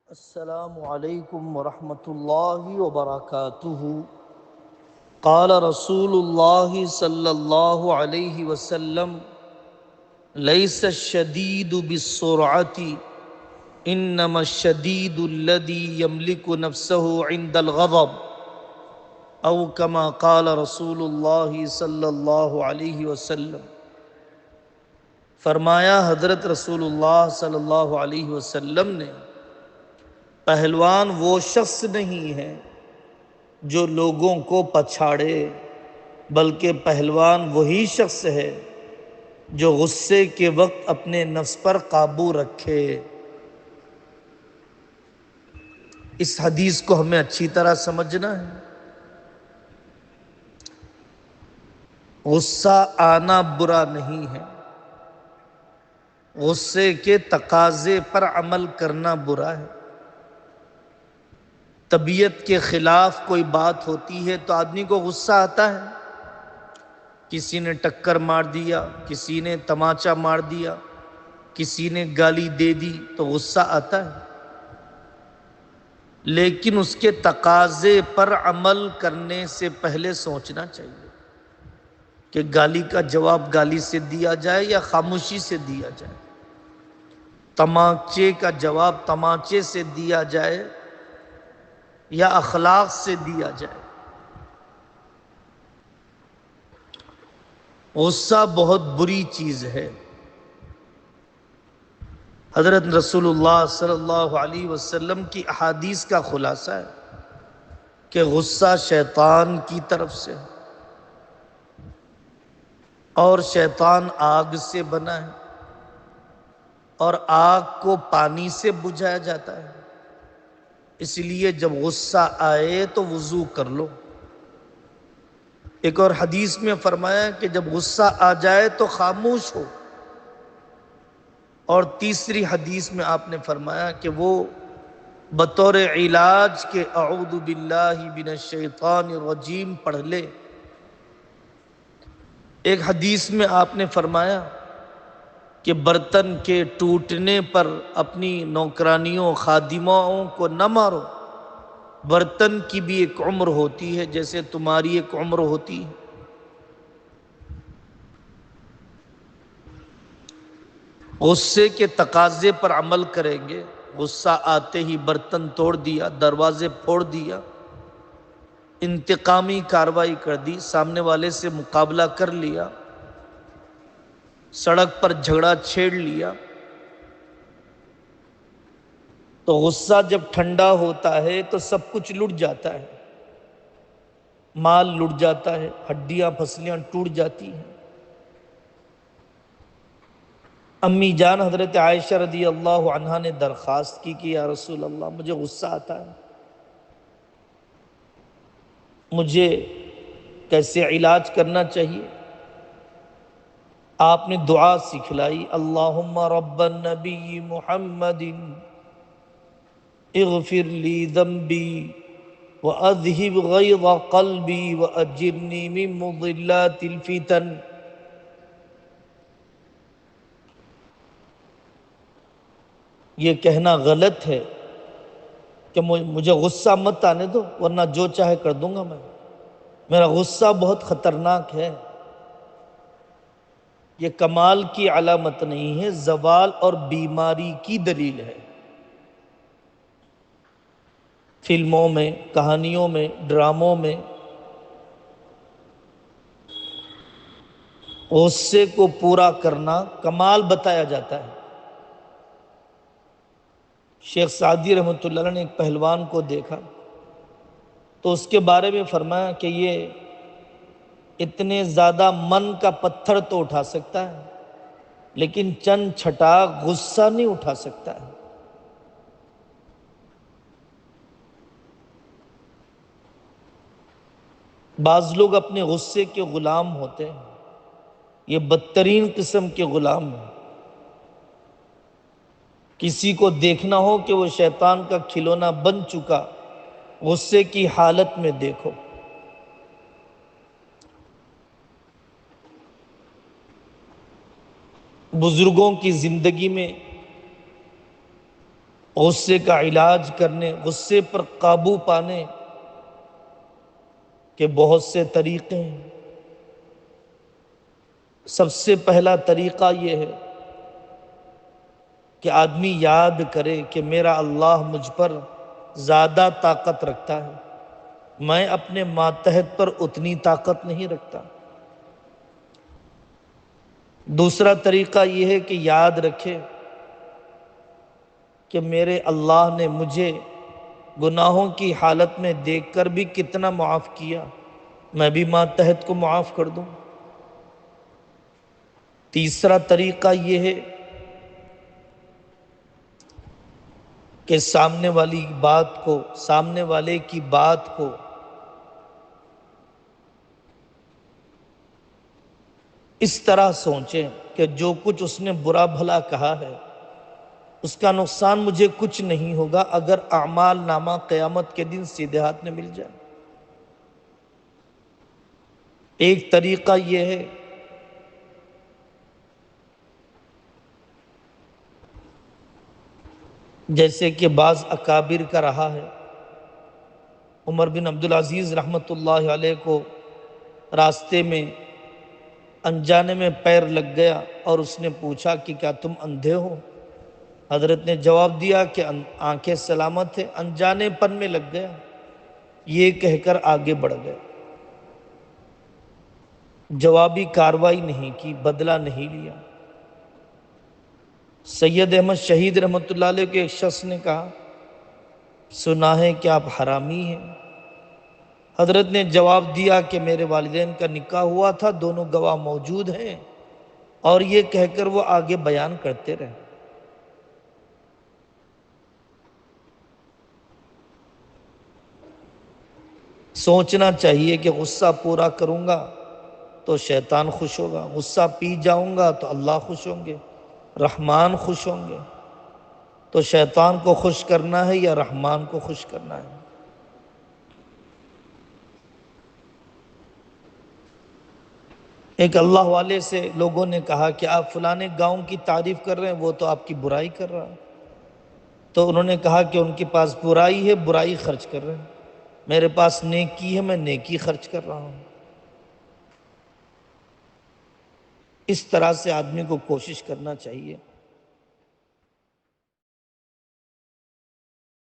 السلام علیکم ورحمۃ اللہ وبرکاتہ۔ قال رسول اللہ صلی اللہ علیہ وسلم: لیس الشدید بالسرعۃ انما الشدید الذی یملک نفسہ عند الغضب، او کما قال رسول اللہ صلی اللہ علیہ وسلم۔ فرمایا حضرت رسول اللہ صلی اللہ علیہ وسلم نے، پہلوان وہ شخص نہیں ہے جو لوگوں کو پچھاڑے، بلکہ پہلوان وہی شخص ہے جو غصے کے وقت اپنے نفس پر قابو رکھے۔ اس حدیث کو ہمیں اچھی طرح سمجھنا ہے۔ غصہ آنا برا نہیں ہے، غصے کے تقاضے پر عمل کرنا برا ہے۔ طبیعت کے خلاف کوئی بات ہوتی ہے تو آدمی کو غصہ آتا ہے۔ کسی نے ٹکر مار دیا، کسی نے تماچا مار دیا، کسی نے گالی دے دی تو غصہ آتا ہے، لیکن اس کے تقاضے پر عمل کرنے سے پہلے سوچنا چاہیے کہ گالی کا جواب گالی سے دیا جائے یا خاموشی سے دیا جائے، تماچے کا جواب تماچے سے دیا جائے یا اخلاق سے دیا جائے۔ غصہ بہت بری چیز ہے۔ حضرت رسول اللہ صلی اللہ علیہ وسلم کی احادیث کا خلاصہ ہے کہ غصہ شیطان کی طرف سے ہے، اور شیطان آگ سے بنا ہے، اور آگ کو پانی سے بجھایا جاتا ہے۔ اس لیے جب غصہ آئے تو وضو کر لو۔ ایک اور حدیث میں فرمایا کہ جب غصہ آ جائے تو خاموش ہو، اور تیسری حدیث میں آپ نے فرمایا کہ وہ بطور علاج کے اعوذ باللہ من الشیطان الرجیم پڑھ لے۔ ایک حدیث میں آپ نے فرمایا کہ برتن کے ٹوٹنے پر اپنی نوکرانیوں خادماؤں کو نہ مارو، برتن کی بھی ایک عمر ہوتی ہے جیسے تمہاری ایک عمر ہوتی ہے۔ غصے کے تقاضے پر عمل کریں گے، غصہ آتے ہی برتن توڑ دیا، دروازے پھوڑ دیا، انتقامی کارروائی کر دی، سامنے والے سے مقابلہ کر لیا، سڑک پر جھگڑا چھیڑ لیا، تو غصہ جب ٹھنڈا ہوتا ہے تو سب کچھ لٹ جاتا ہے، مال لٹ جاتا ہے، ہڈیاں پھسلیاں ٹوٹ جاتی ہیں۔ امی جان حضرت عائشہ رضی اللہ عنہا نے درخواست کی کہ یا رسول اللہ مجھے غصہ آتا ہے، مجھے کیسے علاج کرنا چاہیے؟ آپ نے دعا سکھلائی، اللہم رب النبی محمد اغفر لی ذنبی وَأَذْهِبْ غَيْظَ قَلْبِي وَأَجِرْنِي مِن مُضِلَّاتِ الْفِتَنِ۔ یہ کہنا غلط ہے کہ مجھے غصہ مت آنے دو ورنہ جو چاہے کر دوں گا میں، میرا غصہ بہت خطرناک ہے۔ یہ کمال کی علامت نہیں ہے، زوال اور بیماری کی دلیل ہے۔ فلموں میں، کہانیوں میں، ڈراموں میں غصے کو پورا کرنا کمال بتایا جاتا ہے۔ شیخ سعدی رحمۃ اللہ علیہ نے ایک پہلوان کو دیکھا تو اس کے بارے میں فرمایا کہ یہ اتنے زیادہ من کا پتھر تو اٹھا سکتا ہے لیکن چند چھٹا غصہ نہیں اٹھا سکتا ہے۔ بعض لوگ اپنے غصے کے غلام ہوتے ہیں، یہ بدترین قسم کے غلام ہیں۔ کسی کو دیکھنا ہو کہ وہ شیطان کا کھلونا بن چکا، غصے کی حالت میں دیکھو۔ بزرگوں کی زندگی میں غصے کا علاج کرنے، غصے پر قابو پانے کے بہت سے طریقے ہیں۔ سب سے پہلا طریقہ یہ ہے کہ آدمی یاد کرے کہ میرا اللہ مجھ پر زیادہ طاقت رکھتا ہے، میں اپنے ماتحت پر اتنی طاقت نہیں رکھتا۔ دوسرا طریقہ یہ ہے کہ یاد رکھے کہ میرے اللہ نے مجھے گناہوں کی حالت میں دیکھ کر بھی کتنا معاف کیا، میں بھی ماتحت کو معاف کر دوں۔ تیسرا طریقہ یہ ہے کہ سامنے والے کی بات کو اس طرح سوچیں کہ جو کچھ اس نے برا بھلا کہا ہے اس کا نقصان مجھے کچھ نہیں ہوگا اگر اعمال نامہ قیامت کے دن سیدھے ہاتھ میں مل جائے۔ ایک طریقہ یہ ہے جیسے کہ بعض اکابر کا رہا ہے، عمر بن عبدالعزیز رحمۃ اللہ علیہ کو راستے میں انجانے میں پیر لگ گیا اور اس نے پوچھا کہ کیا تم اندھے ہو؟ حضرت نے جواب دیا کہ آنکھیں سلامت ہیں، انجانے پن میں لگ گیا، یہ کہہ کر آگے بڑھ گئے، جوابی کاروائی نہیں کی، بدلہ نہیں لیا۔ سید احمد شہید رحمۃ اللہ علیہ کے ایک شخص نے کہا سنا ہے کہ آپ حرامی ہیں۔ حضرت نے جواب دیا کہ میرے والدین کا نکاح ہوا تھا، دونوں گواہ موجود ہیں، اور یہ کہہ کر وہ آگے بیان کرتے رہے۔ سوچنا چاہیے کہ غصہ پورا کروں گا تو شیطان خوش ہوگا، غصہ پی جاؤں گا تو اللہ خوش ہوں گے، رحمان خوش ہوں گے، تو شیطان کو خوش کرنا ہے یا رحمان کو خوش کرنا ہے؟ ایک اللہ والے سے لوگوں نے کہا کہ آپ فلانے گاؤں کی تعریف کر رہے ہیں، وہ تو آپ کی برائی کر رہا ہے۔ تو انہوں نے کہا کہ ان کے پاس برائی ہے، برائی خرچ کر رہے ہیں، میرے پاس نیکی ہے، میں نیکی خرچ کر رہا ہوں۔ اس طرح سے آدمی کو کوشش کرنا چاہیے